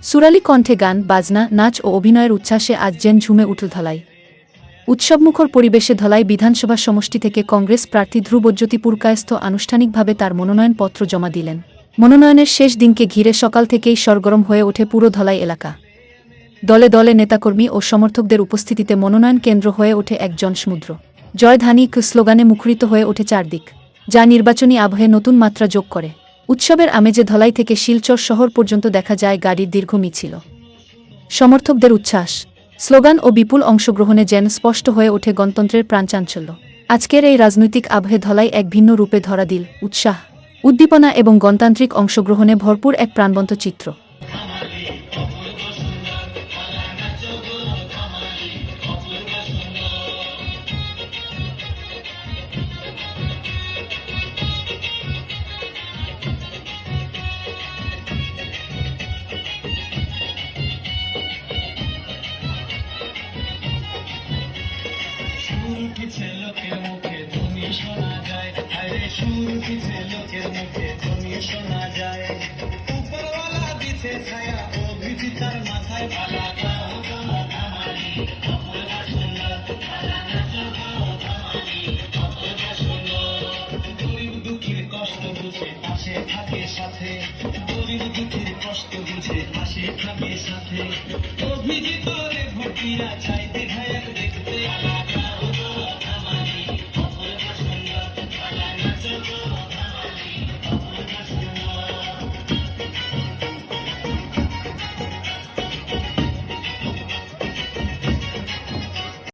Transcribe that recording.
সুরালি কণ্ঠে গান, বাজনা, নাচ ও অভিনয়ের উচ্ছ্বাসে আজ যেন ঝুমে উঠল ধলাই। উৎসবমুখর পরিবেশে ধলাই বিধানসভা সমষ্টি থেকে কংগ্রেস প্রার্থী ধ্রুবজ্যোতি পুরকায়স্থ আনুষ্ঠানিকভাবে তার মনোনয়নপত্র জমা দিলেন। মনোনয়নের শেষ দিনকে ঘিরে সকাল থেকেই সরগরম হয়ে ওঠে পুরো ধলাই এলাকা। দলে দলে নেতাকর্মী ও সমর্থকদের উপস্থিতিতে মনোনয়ন কেন্দ্র হয়ে ওঠে এক জনসমুদ্র। জয়ধানী স্লোগানে মুখরিত হয়ে ওঠে চারদিক, যা নির্বাচনী আবহে নতুন মাত্রা যোগ করে। উৎসবের আমেজে ধলাই থেকে শিলচর শহর পর্যন্ত দেখা যায় গাড়ির দীর্ঘ মিছিল। সমর্থকদের উচ্ছ্বাস, স্লোগান ও বিপুল অংশগ্রহণে যেন স্পষ্ট হয়ে ওঠে গণতন্ত্রের প্রাণচাঞ্চল্য। আজকের এই রাজনৈতিক আবহে ধলাই এক ভিন্ন রূপে ধরা দিল, উৎসাহ, উদ্দীপনা এবং গণতান্ত্রিক অংশগ্রহণে ভরপুর এক প্রাণবন্ত চিত্র। সুর উঠেছে লোকের মুখে ধ্বনি শোনা যায়, আরে সুর উঠেছে লোকের মুখে ধ্বনি শোনা যায়। উপরওয়ালা দিছে ছায়া, অভিজিতার মাথায় ভালা গরিব দুঃখের কষ্ট বুঝে পাশে থাকে সাথে, গরিব দুঃখের কষ্ট বুঝে পাশে থাকে সাথে। অভিজিত রে ভটিয়া চাইতে ভাইয়া দেখতে